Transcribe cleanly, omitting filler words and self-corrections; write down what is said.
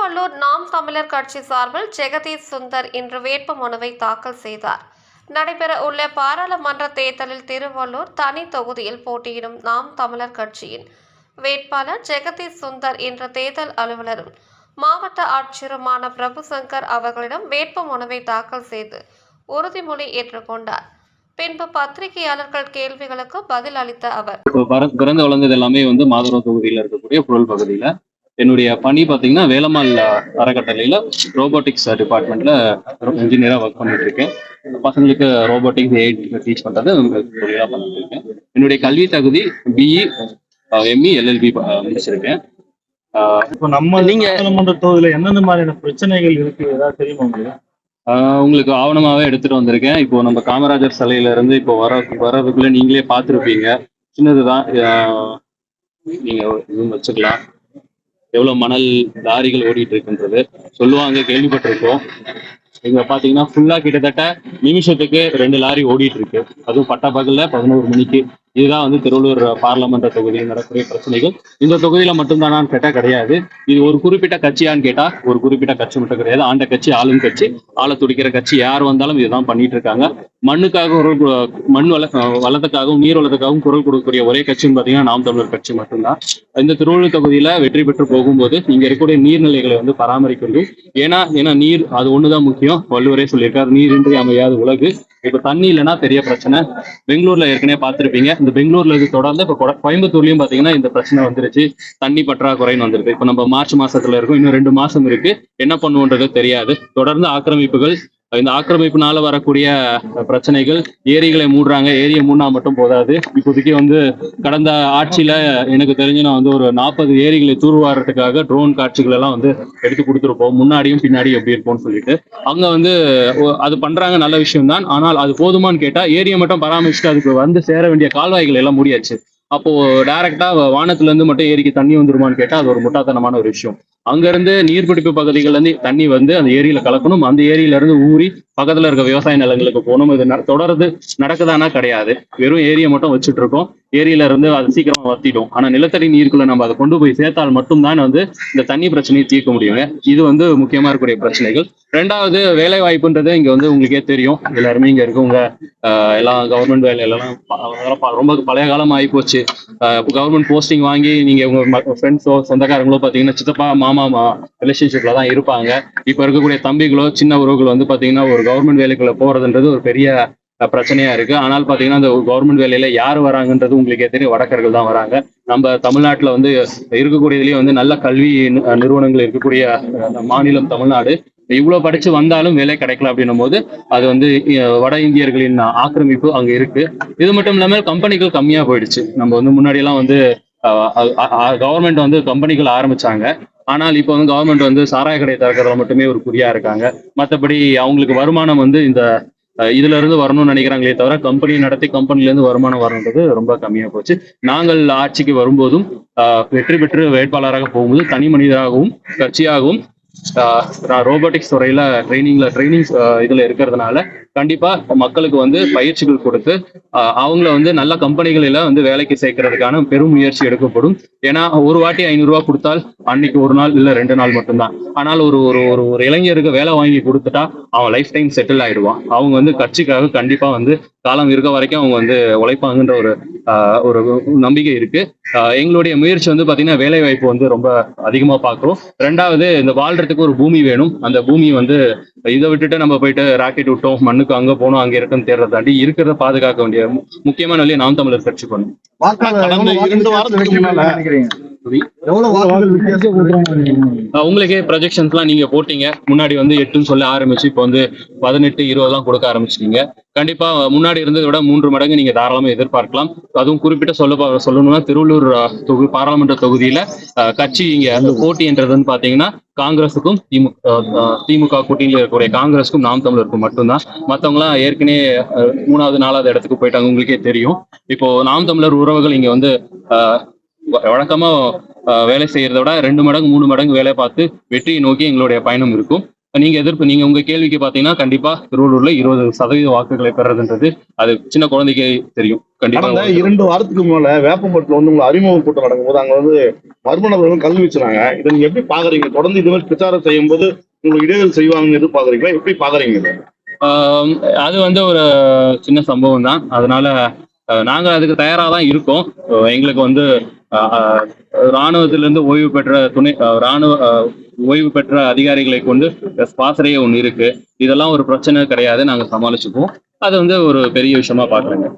திருவள்ளூர் நாம் தமிழர் கட்சி சார்பில் ஜெகதீஷ் சுந்தர் இன்று வேட்புமனுவை தாக்கல் செய்தார். நடைபெற உள்ள பாராளுமன்ற தேர்தலில் திருவள்ளூர் தனி தொகுதியில் போட்டியிடும் நாம் தமிழர் கட்சியின் வேட்பாளர் ஜெகதீஷ் சுந்தர் இன்று தேர்தல் அலுவலரும் மாவட்ட ஆட்சியருமான பிரபுசங்கர் அவர்களிடம் வேட்புமனுவை தாக்கல் செய்து உறுதிமொழி ஏற்றுக்கொண்டார். பின்பு பத்திரிகையாளர்கள் கேள்விகளுக்கு பதில் அளித்த அவர், பிறந்து வளர்ந்தது எல்லாமே மாதவரம் தொகுதியில் இருக்கக்கூடிய புழல் பகுதியில என்னுடைய பணி பார்த்தீங்கன்னா வேலம்மாள் அறக்கட்டளையில ரோபோட்டிக்ஸ் டிபார்ட்மெண்ட்ல இன்ஜினியரா ஒர்க் பண்ணிட்டு இருக்கேன். பசங்களுக்கு ரோபோட்டிக்ஸ் எய்ட் டீச் பண்றது தொழிலா பண்ணிட்டு இருக்கேன். என்னுடைய கல்வி தகுதி பிஇ எம்இ எல்எல்பி முடிச்சிருக்கேன். இப்போ நம்ம நீங்க தொகுதியில எந்தெந்த மாதிரியான பிரச்சனைகள் இருக்கு ஏதாவது தெரியுமா உங்களுக்கு? உங்களுக்கு ஆவணமாவே எடுத்துட்டு வந்திருக்கேன். இப்போ நம்ம காமராஜர் சிலையில இருந்து இப்போ வர்றதுக்குள்ள நீங்களே பார்த்துருப்பீங்க. சின்னதுதான், நீங்க இதுவும் வச்சுக்கலாம். எவ்வளவு மணல் லாரிகள் ஓடிட்டு இருக்குன்றது சொல்லுவாங்க, கேள்விப்பட்டிருக்கோம். இங்க பாத்தீங்கன்னா ஃபுல்லா கிட்டத்தட்ட நிமிஷத்துக்கு 2 லாரி ஓடிட்டு இருக்கு. அதுவும் பட்ட பகல்ல 11 மணிக்கு. இதுதான் திருவள்ளூர் பார்லமெண்ட் தொகுதியில் நடக்கக்கூடிய பிரச்சனைகள். இந்த தொகுதியில மட்டும்தானான்னு கேட்டா கிடையாது. இது ஒரு குறிப்பிட்ட கட்சியான்னு கேட்டா ஒரு குறிப்பிட்ட கட்சி மட்டும் கிடையாது. ஆண்ட கட்சி, ஆளும் கட்சி, ஆள துடிக்கிற கட்சி யார் வந்தாலும் இதுதான் பண்ணிட்டு இருக்காங்க. மண்ணுக்காக மண் வளத்துக்காகவும் நீர் வளத்துக்காகவும் குரல் கொடுக்கக்கூடிய ஒரே கட்சின்னு பாத்தீங்கன்னா நாம் தமிழர் கட்சி மட்டும்தான். இந்த திருவள்ளூர் தொகுதியில வெற்றி பெற்று போகும்போது இங்க இருக்கக்கூடிய நீர்நிலைகளை பராமரிக்கணும். ஏன்னா நீர் அது ஒண்ணுதான் முக்கியம். வள்ளுவரே சொல்லியிருக்காரு, நீரின்றி அமையாது உலகு. இப்ப தண்ணி இல்லைன்னா பெரிய பிரச்சனை. பெங்களூர்ல ஏற்கனவே பார்த்திருப்பீங்க. இந்த பெங்களூர்ல இது தொடர்ந்து இப்ப கோயம்புத்தூர்லயும் பாத்தீங்கன்னா இந்த பிரச்சனை வந்துருச்சு. தண்ணி பற்றாக்குறைன்னு வந்திருக்கு. இப்ப நம்ம மார்ச் மாசத்துல இருக்கோம், இன்னும் 2 மாசம் இருக்கு. என்ன பண்ணுவோன்றது தெரியாது. தொடர்ந்து ஆக்கிரமிப்புகள், இந்த ஆக்கிரமிப்புனால வரக்கூடிய பிரச்சனைகள், ஏரிகளை மூடுறாங்க. ஏரியை மூடினா மட்டும் போதாது. இப்போதைக்கு கடந்த ஆட்சியில எனக்கு தெரிஞ்சு நான் ஒரு 40 ஏரிகளை தூர்வாரத்துக்காக ட்ரோன் காட்சிகள் எல்லாம் எடுத்து கொடுத்துருப்போம். முன்னாடியும் பின்னாடியும் எப்படி இருப்போம்னு சொல்லிட்டு அங்க அது பண்றாங்க, நல்ல விஷயம் தான். ஆனால் அது போதுமான்னு கேட்டா ஏரியை மட்டும் பராமரிச்சுட்டு அதுக்கு சேர வேண்டிய கால்வாய்கள் எல்லாம் மூடியாச்சு. அப்போ டைரக்டா வானத்துல இருந்து மட்டும் ஏரிக்கு தண்ணி வந்துருமான்னு கேட்டா அது ஒரு முட்டாள்தனமான ஒரு விஷயம். அங்க இருந்து நீர்பிடிப்பு பகுதிகள்ல இருந்து தண்ணி அந்த ஏரியில கலக்கணும். அந்த ஏரியில இருந்து ஊறி பக்கத்துல இருக்க விவசாய நிலங்களுக்கு போகணும். இது தொடர்ந்து நடக்குதானா? கிடையாது. வெறும் ஏரியை மட்டும் வச்சுட்டு இருக்கோம். ஏரியில இருந்து அது சீக்கிரமா வத்திடும். ஆனா நிலத்தடி நீருக்குள்ள நம்ம அதை கொண்டு போய் சேர்த்தால் மட்டும்தான் இந்த தண்ணி பிரச்சனையை தீர்க்க முடியுங்க. இது முக்கியமா இருக்கக்கூடிய பிரச்சனைகள். 2வது வேலை வாய்ப்புன்றது இங்க உங்களுக்கே தெரியும். எல்லாருமே இங்க இருக்கவங்க எல்லாம் கவர்மெண்ட் வேலையெல்லாம் ரொம்ப பழைய காலம் ஆகி போச்சு. கவர்மெண்ட் போஸ்டிங் வாங்கி நீங்க உங்க ஃப்ரெண்ட்ஸோ சொந்தக்காரங்களோ பாத்தீங்கன்னா சித்தப்பா மாமா ரிலேஷன்ஷிப்ல தான் இருப்பாங்க. இப்ப இருக்கக்கூடிய தம்பிகளோ சின்ன உறவுகள் பாத்தீங்கன்னா ஒரு கவர்மெண்ட் வேலைக்குள்ள போறதுன்றது ஒரு பெரிய பிரச்சனையா இருக்கு. ஆனால் பாத்தீங்கன்னா இந்த கவர்மெண்ட் வேலையில யார் வராங்கன்றது உங்களுக்கே தெரியும். வடக்கர்கள் தான் வராங்க. நம்ம தமிழ்நாட்டுல இருக்கக்கூடியதுலயே நல்ல கல்வி நிறுவனங்கள் இருக்கக்கூடிய மாநிலம் தமிழ்நாடு. இவ்வளவு படிச்சு வந்தாலும் வேலை கிடைக்கல அப்படின்னும் போது அது வட இந்தியர்களின் ஆக்கிரமிப்பு அங்க இருக்கு. இது மட்டும் இல்லாம கம்பெனிகள் கம்மியா போயிடுச்சு. நம்ம முன்னாடி எல்லாம் கவர்மெண்ட் கம்பெனிகள் ஆரம்பிச்சாங்க. ஆனால் இப்போ கவர்மெண்ட் சாராய கடை திறக்கிறதுல மட்டுமே ஒரு குறியா இருக்காங்க. மற்றபடி அவங்களுக்கு வருமானம் இந்த இதுல இருந்து வரணும்னு நினைக்கிறாங்களே தவிர கம்பெனியை நடத்தி கம்பெனில இருந்து வருமானம் வரணுன்றது ரொம்ப கம்மியா போச்சு. நாங்கள் ஆட்சிக்கு வரும்போதும் வெற்றி பெற்று வேட்பாளராக போகும்போது தனி மனிதராகவும் கட்சியாகவும் ரோபோட்டிக்ஸ் துறையில ட்ரைனிங் இதுல இருக்கிறதுனால கண்டிப்பா மக்களுக்கு பயிற்சிகள் கொடுத்து அவங்கள நல்ல கம்பெனிகளில வேலைக்கு சேர்க்கறதுக்கான பெரும் முயற்சி எடுக்கப்படும். ஏன்னா ஒரு வாட்டி 500 ரூபாய் கொடுத்தால் அன்னைக்கு ஒரு நாள் இல்ல 2 நாள் மட்டும்தான். ஆனால் ஒரு இளைஞருக்கு வேலை வாங்கி கொடுத்துட்டா அவன் லைஃப் டைம் செட்டில் ஆயிடுவான். அவங்க கட்சிக்காக கண்டிப்பா காலம் இருக்க வரைக்கும் அவங்க உழைப்பாங்கன்ற ஒரு நம்பிக்கை இருக்கு. எங்களுடைய முயற்சி பாத்தீங்கன்னா வேலை வாய்ப்பு ரொம்ப அதிகமா பாக்குறோம். 2வது இந்த வாழ்றதுக்கு ஒரு பூமி வேணும். அந்த பூமி இதை விட்டுட்டு நம்ம போயிட்டு ராக்கெட் விட்டோம் மண்ணுக்கு அங்க போனோம் அங்க இருக்குன்னு தேர்றதை தாண்டி இருக்கிறத பாதுகாக்க வேண்டிய முக்கியமான வழியை நாம் தமிழர் கட்சி பண்ணும். உங்களுக்கே ப்ரொஜெக்ஷன்ஸ் எல்லாம் நீங்க போட்டீங்க. முன்னாடி 8ன்னு சொல்ல ஆரம்பிச்சு இப்போ 18, 20 எல்லாம் கொடுக்க ஆரம்பிச்சிட்டீங்க. கண்டிப்பா முன்னாடி இருந்ததை விட 3 மடங்கு நீங்க தாராளமா எதிர்பார்க்கலாம். அதுவும் குறிப்பிட்ட சொல்லணும்னா திருவள்ளூர் பாராளுமன்ற தொகுதியில கட்சி இங்க போட்டின்றதுன்னு பாத்தீங்கன்னா காங்கிரஸுக்கும் திமுக கூட்டணியில் இருக்கக்கூடிய காங்கிரஸுக்கும் நாம் தமிழருக்கும் மட்டும்தான். மற்றவங்க எல்லாம் ஏற்கனவே 3வது 4வது இடத்துக்கு போயிட்டாங்க. உங்களுக்கே தெரியும். இப்போ நாம் தமிழர் உறவுகள் இங்க வழக்கமா வேலை செய்யறத விட 2 மடங்கு 3 மடங்கு வேலை பார்த்து வெற்றியை நோக்கி எங்களுடைய பயணம் இருக்கும். நீங்க உங்க கேள்விக்கு பாத்தீங்கன்னா கண்டிப்பா திருவள்ளூர்ல 20% வாக்குகளை பெறதுன்றது அது சின்ன குழந்தைக்கே தெரியும். கண்டிப்பா கடந்த 2 வாரத்துக்கு மேல வேப்பம்பட்டுல வந்து உங்களை அறிமுக கூட்டம் நடக்கும்போது அங்க வந்து மர்ம நபர்கள் கல்வி வச்சுறாங்க. இதை நீங்க எப்படி பாக்குறீங்க? தொடர்ந்து இது மாதிரி பிரச்சாரம் செய்யும் போது உங்களுக்கு இடையூறு செய்வாங்கன்னு எதிர்பார்க்குறீங்களா? எப்படி பாக்குறீங்க இதை? ஆஹ் அது வந்து ஒரு சின்ன சம்பவம் தான். அதனால நாங்க அதுக்கு தயாரா தான் இருக்கோம். எங்களுக்கு வந்து ஆஹ் ராணுவத்திலிருந்து ஓய்வு பெற்ற ராணுவ ஓய்வு பெற்ற அதிகாரிகளை கொண்டு பாசறையே ஒண்ணு இருக்கு. இதெல்லாம் ஒரு பிரச்சனை கிடையாது. நாங்க சமாளிச்சுக்குவோம். அது வந்து ஒரு பெரிய விஷயமா பாக்குறேங்க.